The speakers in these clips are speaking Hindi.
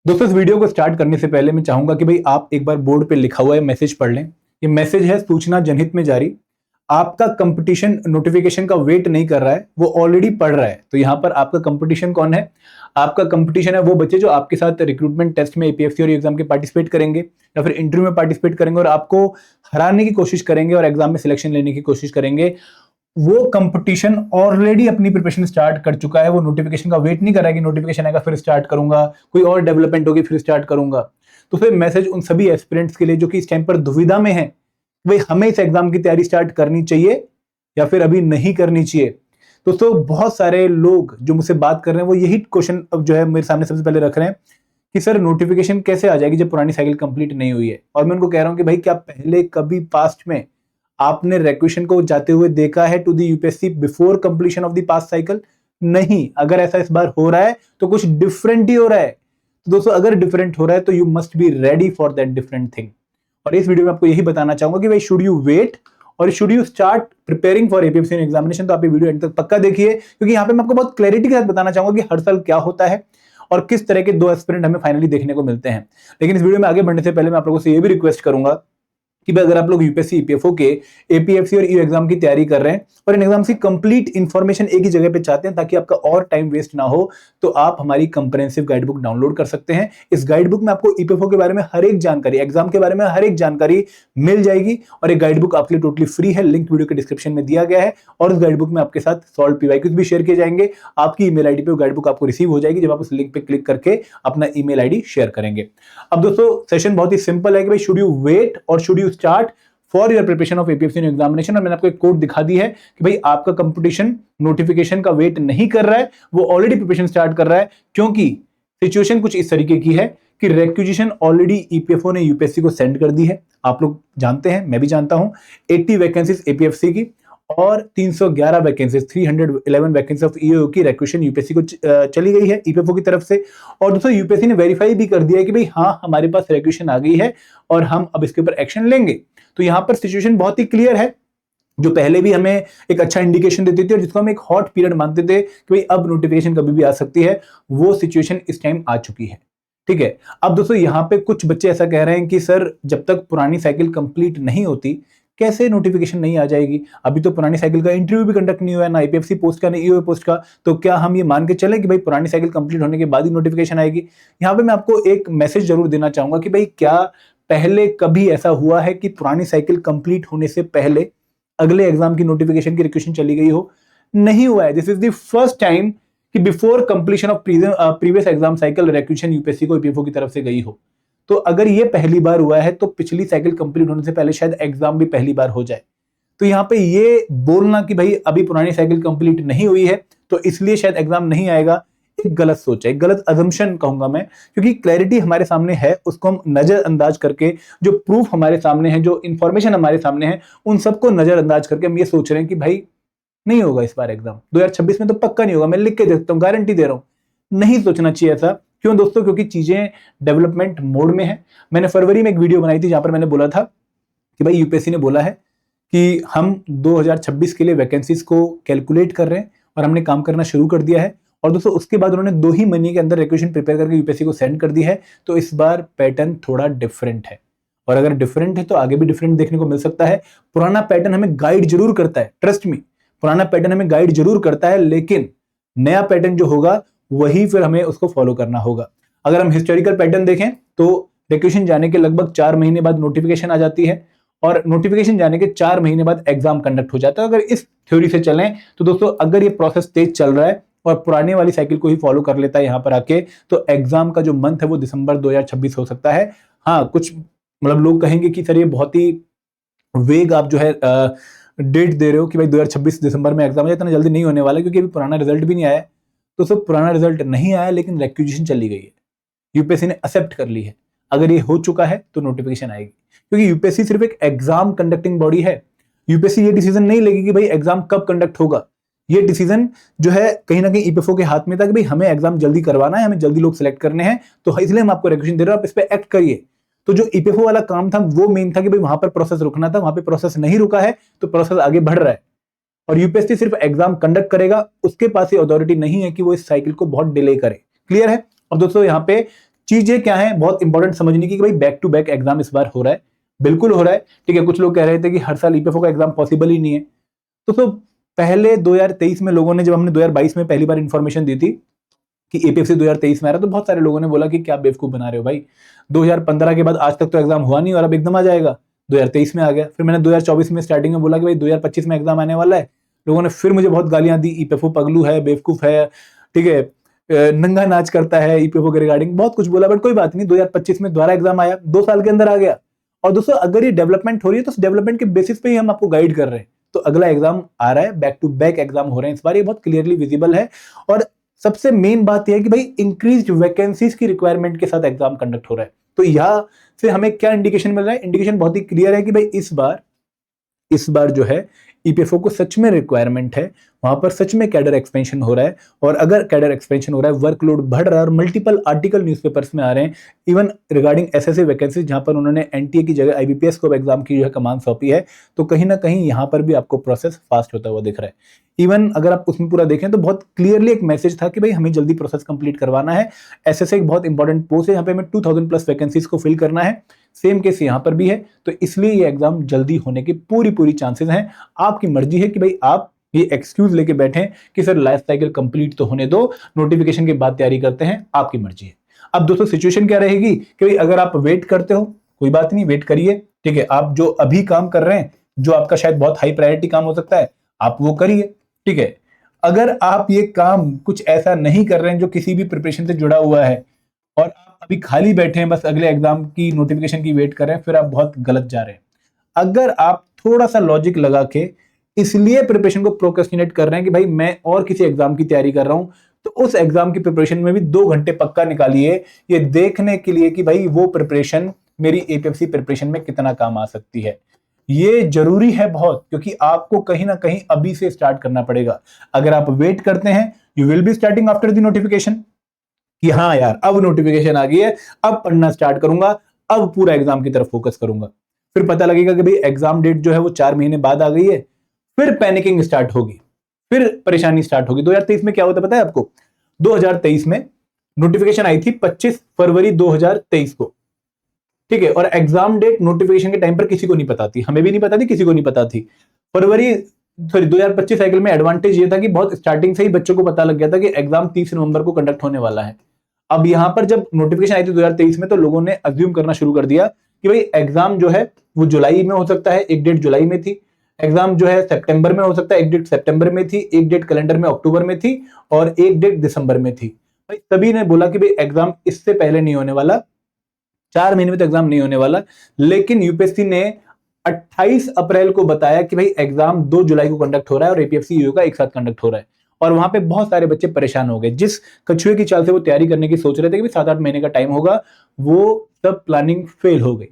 दोस्तों इस वीडियो को स्टार्ट करने से पहले मैं चाहूंगा कि भाई आप एक बार बोर्ड पे लिखा हुआ है मैसेज पढ़ लें। ये मैसेज है सूचना जनहित में जारी। आपका कंपटीशन नोटिफिकेशन का वेट नहीं कर रहा है, वो ऑलरेडी पढ़ रहा है। तो यहाँ पर आपका कंपटीशन कौन है? आपका कंपटीशन है वो बच्चे जो आपके साथ रिक्रूटमेंट टेस्ट में एपीएफसी और एग्जाम के पार्टिसिपेट करेंगे या फिर इंटरव्यू में पार्टिसिपेट करेंगे और आपको हराने की कोशिश करेंगे और एग्जाम में सिलेक्शन लेने की कोशिश करेंगे। वो कंपटीशन ऑलरेडी अपनी प्रिपरेशन स्टार्ट कर चुका है। वो नोटिफिकेशन का वेट नहीं कर रहा है कि नोटिफिकेशन आएगा फिर स्टार्ट करूंगा, कोई और डेवलपमेंट होगी फिर स्टार्ट करूंगा। तो फिर मैसेज उन सभी एस्पिरेंट्स के लिए जो कि इस टाइम पर दुविधा में है, भाई हमें इस एग्जाम की तैयारी स्टार्ट करनी चाहिए या फिर अभी नहीं करनी चाहिए। दोस्तों बहुत सारे लोग जो मुझसे बात कर रहे हैं वो यही क्वेश्चन अब जो है मेरे सामने सबसे पहले रख रहे हैं कि सर नोटिफिकेशन कैसे आ जाएगी जब पुरानी साइकिल कंप्लीट नहीं हुई है। और मैं उनको कह रहा हूं कि भाई क्या पहले कभी पास्ट में आपने रिक्वेशन को जाते हुए देखा है to the UPSC before completion of the past cycle? नहीं। अगर ऐसा इस बार हो रहा है तो कुछ डिफरेंट ही हो रहा है। तो दोस्तों अगर डिफरेंट हो रहा है तो you must be ready for that different thing. और इस वीडियो में आपको यही बताना चाहूंगा कि भाई शुड यू वेट और should you start preparing for APFC examination. तो आप ये वीडियो एंड तक पक्का देखिए, क्योंकि यहाँ पे मैं आपको बहुत क्लैरिटी के साथ बताना चाहूंगा कि हर साल क्या होता है और किस तरह के दो एस्पिरेंट हमें फाइनली देखने को मिलते हैं। लेकिन इस वीडियो में आगे बढ़ने से पहले मैं आप लोगों से ये भी रिक्वेस्ट करूंगा कि भाई अगर आप लोग यूपीएससी ईपीएफओ के एपीएफसी और ईओ एग्जाम की तैयारी कर रहे हैं और इन एग्जाम की कंप्लीट इंफॉर्मेशन एक ही जगह पे चाहते हैं ताकि आपका और टाइम वेस्ट ना हो, तो आप हमारी कंप्रेहेंसिव गाइड बुक डाउनलोड कर सकते हैं। इस गाइड बुक में आपको ईपीएफओ के बारे में हर एक जानकारी, एग्जाम के बारे में हर एक जानकारी मिल जाएगी और एक गाइड बुक आपके लिए टोटली फ्री है। लिंक वीडियो के डिस्क्रिप्शन में दिया गया है और उस गाइड बुक में आपके साथ सॉल्व पीवाईक्यूज भी शेयर किए जाएंगे। आपकी ईमेल आईडी पे गाइड बुक आपको रिसीव हो जाएगी जब आप उस लिंक पे क्लिक करके अपना ईमेल आईडी शेयर करेंगे। अब दोस्तों सेशन बहुत ही सिंपल है कि भाई शुड यू वेट और should you start for your preparation of APFC examination. और मैंने आपको एक कोड दिखा दी है कि भाई आपका कंपटीशन नोटिफिकेशन का वेट नहीं कर रहा है, वो ऑलरेडी प्रिपरेशन स्टार्ट कर रहा है। क्योंकि सिचुएशन कुछ इस तरीके की है कि रिक्विजिशन ऑलरेडी ईपीएफओ ने यूपीएससी को सेंड कर दी है। आप लोग जानते हैं, मैं भी जानता हूं, 80 वैकेंसीज एपीएफसी की और 311 वैकेंसीज 311 वैकेंसी ऑफ ईओ की रिक्वेशन यूपीएससी को चली गई है ईपीएफओ की तरफ से। और दोस्तों यूपीएससी ने वेरीफाई भी कर दिया है कि भाई हाँ हमारे पास रिक्वेशन आ गई है और हम अब इसके ऊपर एक्शन लेंगे। तो यहां पर सिचुएशन बहुत ही क्लियर है, जो पहले भी हमें एक अच्छा इंडिकेशन देती थी और जिसको हम एक हॉट पीरियड मानते थे कि भाई अब नोटिफिकेशन कभी भी आ सकती है, वो सिचुएशन इस टाइम आ चुकी है। ठीक है। अब दोस्तों यहाँ पे कुछ बच्चे ऐसा कह रहे हैं कि सर जब तक पुरानी साइकिल कंप्लीट नहीं होती कैसे नोटिफिकेशन नहीं आ जाएगी? अभी तो पुरानी साइकिल का इंटरव्यू भी कंडक्ट नहीं हुआ है, ना आईपीएफसी पोस्ट का ना ईओ पोस्ट का। तो क्या हम ये मान के चलें कि भाई पुरानी साइकिल कंप्लीट होने के बाद ही नोटिफिकेशन आएगी? यहाँ पे मैं आपको एक मैसेज जरूर देना चाहूंगा कि भाई क्या पहले कभी ऐसा हुआ है कि पुरानी साइकिल कंप्लीट होने से पहले अगले एग्जाम की नोटिफिकेशन की रिक्वेशन चली गई हो? नहीं हुआ है। This is the first time कि before completion of previous exam cycle requisition UPSC को ईपीएफओ की तरफ से गई हो। तो अगर ये पहली बार हुआ है तो पिछली साइकिल कंप्लीट होने से पहले शायद एग्जाम भी पहली बार हो जाए। तो यहाँ पे ये बोलना कि भाई अभी पुरानी साइकिल कंप्लीट नहीं हुई है तो इसलिए शायद एग्जाम नहीं आएगा, एक गलत सोच है, एक गलत अजम्पशन कहूंगा मैं। क्योंकि क्लैरिटी हमारे सामने है, उसको हम नजरअंदाज करके, जो प्रूफ हमारे सामने है, जो इंफॉर्मेशन हमारे सामने है, उन सबको नजरअंदाज करके हम ये सोच रहे हैं कि भाई नहीं होगा इस बार एग्जाम, 2026 में तो पक्का नहीं होगा, मैं लिख के देता हूँ, गारंटी दे रहा हूं। नहीं सोचना चाहिए ऐसा। क्यों दोस्तों? क्योंकि चीजें डेवलपमेंट मोड में है। मैंने फरवरी में एक वीडियो बनाई थी जहां पर मैंने बोला था कि भाई यूपीएससी ने बोला है कि हम 2026 के लिए वैकेंसीज को कैलकुलेट कर रहे हैं और हमने काम करना शुरू कर दिया है। और दोस्तों उसके बाद उन्होंने 2 ही महीने के अंदर रिक्वेशन प्रिपेयर करके यूपीएससी को सेंड कर दी है। तो इस बार पैटर्न थोड़ा डिफरेंट है और अगर डिफरेंट है तो आगे भी डिफरेंट देखने को मिल सकता है। पुराना पैटर्न हमें गाइड जरूर करता है, ट्रस्ट मी, पुराना पैटर्न हमें गाइड जरूर करता है, लेकिन नया पैटर्न जो होगा वही फिर हमें उसको फॉलो करना होगा। अगर हम हिस्टोरिकल पैटर्न देखें तो रिक्वेशन जाने के लगभग 4 महीने बाद नोटिफिकेशन आ जाती है और नोटिफिकेशन जाने के 4 महीने बाद एग्जाम कंडक्ट हो जाता है। अगर इस थ्योरी से चलें तो दोस्तों अगर ये प्रोसेस तेज चल रहा है और पुराने वाली साइकिल को ही फॉलो कर लेता है यहाँ पर आके, तो एग्जाम का जो मंथ है वो दिसंबर 2026 हो सकता है। हाँ, कुछ मतलब लोग कहेंगे कि सर ये बहुत ही वेग आप जो है डेट दे रहे हो कि भाई 2026 दिसंबर में एग्जाम है, इतना जल्दी नहीं होने वाला क्योंकि अभी पुराना रिजल्ट भी नहीं आया। तो सब पुराना रिजल्ट नहीं आया लेकिन रिक्वेजिशन चली गई है, यूपीएससी ने एक्सेप्ट कर ली है। अगर ये हो चुका है तो नोटिफिकेशन आएगी, क्योंकि यूपीएससी सिर्फ एक एग्जाम कंडक्टिंग बॉडी है। यूपीएससी ये डिसीजन नहीं लेगी कि भाई एग्जाम कब कंडक्ट होगा। ये डिसीजन जो है कहीं ना कहीं ईपीएफओ के हाथ में था कि भाई हमें एग्जाम जल्दी करवाना है, हमें जल्दी लोग सिलेक्ट करने हैं, तो इसलिए हम आपको रिक्वेशन दे रहे हैं, आप इस पर एक्ट करिए। तो जो ईपीएफओ वाला काम था वो मेन था कि भाई वहां पर प्रोसेस रुकना था, वहां पे प्रोसेस नहीं रुका है तो प्रोसेस आगे बढ़ रहा है और यूपीएससी सिर्फ एग्जाम कंडक्ट करेगा, उसके पास ये अथॉरिटी नहीं है कि वो इस साइकिल को बहुत डिले करे। क्लियर है? अब दोस्तों यहाँ पे चीजें क्या है बहुत इंपॉर्टेंट समझने की कि भाई बैक टू बैक एग्जाम इस बार हो रहा है, बिल्कुल हो रहा है। ठीक है, कुछ लोग कह रहे थे कि हर साल ईपीएफओ का एग्जाम पॉसिबल ही नहीं है। तो पहले 2023 में लोगों ने, जब हमने 2022 में पहली बार इंफॉर्मेशन दी थी कि एपीएफसी 2023 में आ रहा, तो बहुत सारे लोगों ने बोला कि क्या बेवकूफ बना रहे हो भाई, 2015 के बाद आज तक तो एग्जाम हुआ नहीं और अब एकदम आ जाएगा। 2023 में आ गया। फिर मैंने 2024 में स्टार्टिंग में बोला कि भाई 2025 में एग्जाम आने वाला है। लोगों ने फिर मुझे बहुत गालियां दी, ईपीएफओ पगलू है, बेवकूफ है, ठीक है, नंगा नाच करता है ईपीएफओ के रिगार्डिंग, बहुत कुछ बोला। बट कोई बात नहीं, 2025 में दोबारा एग्जाम आया, 2 साल के अंदर आ गया। और दोस्तों अगर ये डेवलपमेंट हो रही है तो उस डेवलपमेंट के बेसिस पे ही हम आपको गाइड कर रहे हैं। तो अगला एग्जाम आ रहा है, बैक टू बैक एग्जाम हो रहे हैं इस बार, ये बहुत क्लियरली विजिबल है। और सबसे मेन बात यह है कि भाई इंक्रीज्ड वैकेंसीज की रिक्वायरमेंट के साथ एग्जाम कंडक्ट हो रहा है। तो यहां से हमें क्या इंडिकेशन मिल रहा है? इंडिकेशन बहुत ही क्लियर है कि भाई इस बार जो है ईपीएफओ को सच में रिक्वायरमेंट है, वहां पर सच में कैडर एक्सपेंशन हो रहा है। और अगर कैडर एक्सपेंशन हो रहा है, वर्कलोड बढ़ रहा है और मल्टीपल आर्टिकल न्यूज़पेपर्स में आ रहे हैं इवन रिगार्डिंग एसएससी वैकेंसीज, जहां पर उन्होंने एनटीए की जगह आईबीपीएस को एग्जाम की जो है कमान सौंपी है, तो कहीं ना कहीं यहां पर भी आपको प्रोसेस फास्ट होता हुआ दिख रहा है। इवन अगर आप उसमें पूरा देखें तो बहुत क्लियरली एक मैसेज था कि भाई हमें जल्दी प्रोसेस कंप्लीट करवाना है। एसएससी एक बहुत इंपॉर्टेंट पोस्ट है, यहाँ पे हमें 2000 प्लस वैकेंसीज को फिल करना है। सेम केस यहां पर भी है, तो इसलिए ये एग्जाम जल्दी होने की पूरी चांसेस हैं। आपकी मर्जी है कि भाई आप ये एक्सक्यूज लेके बैठे कि सर लाइफ साइकिल कंप्लीट तो होने दो, नोटिफिकेशन के बाद तैयारी करते हैं, आपकी मर्जी है। अब दोस्तों सिचुएशन क्या रहेगी कि भाई अगर आप वेट करते हो, कोई बात नहीं, वेट करिए। ठीक है, आप जो अभी काम कर रहे हैं, जो आपका शायद बहुत हाई प्रायोरिटी काम हो सकता है, आप वो करिए। ठीक है, अगर आप ये काम कुछ ऐसा नहीं कर रहे हैं जो किसी भी प्रिपरेशन से जुड़ा हुआ है और आप अभी खाली बैठे हैं, बस अगले एग्जाम की नोटिफिकेशन की वेट कर रहे हैं, फिर आप बहुत गलत जा रहे हैं। अगर आप थोड़ा सा लॉजिक लगा के इसलिए प्रिपरेशन को प्रोक्रेस्टिनेट कर रहे हैं कि भाई मैं और किसी एग्जाम की तैयारी कर रहा हूं, तो उस एग्जाम की प्रिपरेशन में भी 2 घंटे पक्का निकालिए, ये देखने के लिए कि भाई वो प्रिपरेशन मेरी एपीएफसी प्रिपरेशन में कितना काम आ सकती है। ये जरूरी है बहुत, क्योंकि आपको कहीं ना कहीं अभी से स्टार्ट करना पड़ेगा। अगर आप वेट करते हैं, you will be starting after the notification कि हाँ यार अब नोटिफिकेशन आ गई है, अब पढ़ना स्टार्ट करूंगा, अब पूरा एग्जाम की तरफ फोकस करूंगा। फिर पता लगेगा कि भाई एग्जाम डेट जो है वो 4 महीने बाद आ गई है, फिर पैनिकिंग स्टार्ट होगी, फिर परेशानी स्टार्ट होगी। 2023 में क्या होता है पता है आपको? 2023 में नोटिफिकेशन आई थी 25 फरवरी 2023 को। ठीक है, और एग्जाम डेट नोटिफिकेशन के टाइम पर किसी को नहीं पता थी, हमें भी नहीं पता थी, किसी को नहीं पता थी। 2025 साइकिल में एडवांटेज ये था कि बहुत स्टार्टिंग से ही बच्चों को पता लग गया था कि एग्जाम 30 नवंबर को कंडक्ट होने वाला है। अब यहां पर जब नोटिफिकेशन आई थी 2023 में, तो लोगों ने अज्यूम करना शुरू कर दिया कि भाई एग्जाम जो है वो जुलाई में हो सकता है, एक डेट जुलाई में थी। एग्जाम जो है सितंबर में हो सकता है, एक डेट सितंबर में थी, एक डेट कैलेंडर में अक्टूबर में थी और एक डेट दिसंबर में थी। भाई सभी ने बोला कि भाई एग्जाम इससे पहले नहीं होने वाला, 4 महीने में तो एग्जाम नहीं होने वाला। लेकिन यूपीएससी ने 28 अप्रैल को बताया कि भाई एग्जाम 2 जुलाई को कंडक्ट हो रहा है और एपीएफसी यूयू का एक साथ कंडक्ट हो रहा है। और वहां पे बहुत सारे बच्चे परेशान हो गए, जिस कछुए की चाल से वो तैयारी करने की सोच रहे थे कि 7-8 महीने का टाइम होगा, वो सब प्लानिंग फेल हो गई।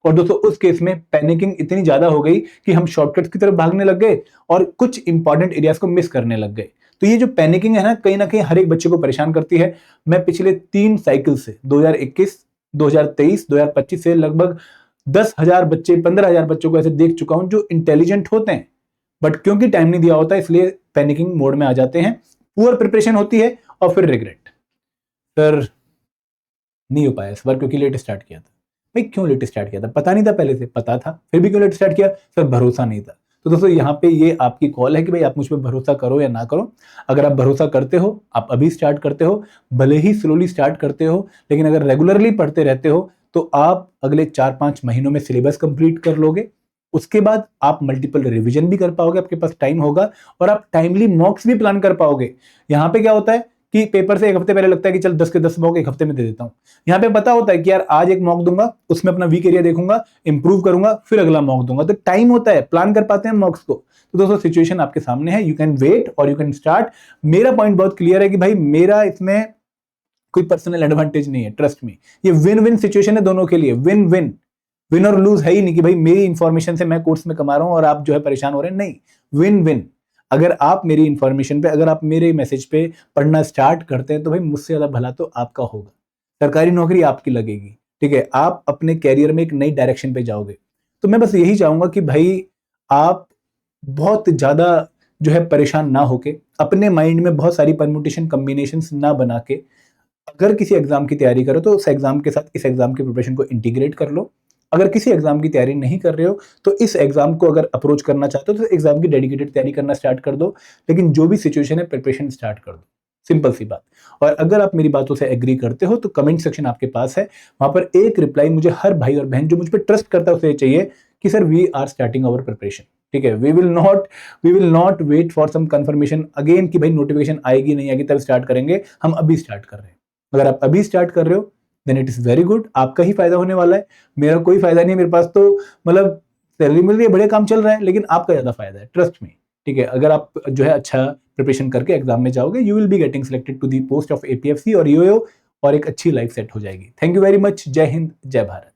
और दोस्तों उस केस में पैनिकिंग इतनी ज्यादा हो गई कि हम शॉर्टकट्स की तरफ भागने लग गए और कुछ इंपॉर्टेंट एरियाज को मिस करने लग गए। तो ये जो पैनिकिंग है ना कहीं हर एक बच्चे को परेशान करती है। मैं पिछले 3 साइकिल से 2021, 2023, 2025 से लगभग 10,000 बच्चे, 15,000 बच्चों को ऐसे देख चुका हूं जो इंटेलिजेंट होते हैं, बट क्योंकि टाइम नहीं दिया होता इसलिए पैनिकिंग मोड में आ जाते हैं, पुअर प्रिपरेशन होती है और फिर रिग्रेट। सर नहीं हो पाया इस बार क्योंकि लेट स्टार्ट किया था। भाई क्यों लेट स्टार्ट किया था? पता नहीं था, पहले से पता था, फिर भी क्यों लेट स्टार्ट किया? सर भरोसा नहीं था। तो दोस्तों यहाँ पे ये आपकी कॉल है कि भाई आप मुझ पर भरोसा करो या ना करो। अगर आप भरोसा करते हो, आप अभी स्टार्ट करते हो, भले ही स्लोली स्टार्ट करते हो, लेकिन अगर रेगुलरली पढ़ते रहते हो तो आप अगले 4-5 महीनों में सिलेबस कंप्लीट कर लोगे। उसके बाद आप मल्टीपल रिवीजन भी कर पाओगे, आपके पास टाइम होगा और आप टाइमली मॉक्स भी प्लान कर पाओगे। यहाँ पे क्या होता है कि पेपर से एक हफ्ते पहले लगता है कि चल 10 के 10 मॉक एक हफ्ते में दे देता हूं। यहाँ पे पता होता है कि यार आज एक मॉक दूंगा, उसमें अपना वीक एरिया देखूंगा, इंप्रूव करूंगा, फिर अगला मॉक दूंगा। तो टाइम होता है, प्लान कर पाते हैं मॉक्स को। तो दोस्तों सिचुएशन आपके सामने है, यू कैन वेट और यू कैन स्टार्ट। मेरा पॉइंट बहुत क्लियर है कि भाई मेरा इसमें कोई पर्सनल एडवांटेज नहीं है, ट्रस्ट मी। ये विन विन सिचुएशन है दोनों के लिए, विन विन, विन और लूज है ही नहीं कि भाई मेरी इंफॉर्मेशन से मैं कोर्स में कमा रहा हूं और आप जो है परेशान हो रहे हैं, नहीं, विन विन। अगर आप मेरी इंफॉर्मेशन पे, अगर आप मेरे मैसेज पे पढ़ना स्टार्ट करते हैं तो भाई मुझसे ज्यादा भला तो आपका होगा, सरकारी नौकरी आपकी लगेगी। ठीक है, आप अपने कैरियर में एक नई डायरेक्शन पे जाओगे। तो मैं बस यही चाहूंगा कि भाई आप बहुत ज्यादा जो है परेशान ना होके, अपने माइंड में बहुत सारी परम्यूटेशन कॉम्बिनेशंस ना बना के, अगर किसी एग्जाम की तैयारी करो तो उस एग्जाम के साथ इस एग्जाम की प्रिपरेशन को इंटीग्रेट कर लो। अगर किसी एग्जाम की तैयारी नहीं कर रहे हो तो इस एग्जाम को अगर अप्रोच करना चाहते हो तो एग्जाम की डेडिकेटेड तैयारी करना स्टार्ट कर दो। लेकिन जो भी सिचुएशन है प्रिपरेशन स्टार्ट कर दो, सिंपल सी बात। और अगर आप मेरी बातों से एग्री करते हो तो कमेंट सेक्शन आपके पास है, वहां पर एक रिप्लाई मुझे हर भाई और बहन जो मुझ पर ट्रस्ट करता है उसे चाहिए कि sir we are starting our preparation. ठीक है, we will not wait for some confirmation again कि भाई नोटिफिकेशन आएगी नहीं आएगी तब स्टार्ट करेंगे, हम अभी स्टार्ट कर रहे हैं। अगर आप अभी स्टार्ट कर रहे हो then it is very good, आपका ही फायदा होने वाला है, मेरा कोई फायदा नहीं है। मेरे पास तो मतलब सैलरी मिल रही है, बढ़िया काम चल रहा है, लेकिन आपका ज्यादा फायदा है, ट्रस्ट मी। ठीक है, अगर आप जो है अच्छा प्रिपरेशन करके एग्जाम में जाओगे you will be getting selected to the post of APFC और ईओ और एक अच्छी लाइफ सेट हो जाएगी। थैंक यू वेरी मच, जय हिंद, जय भारत।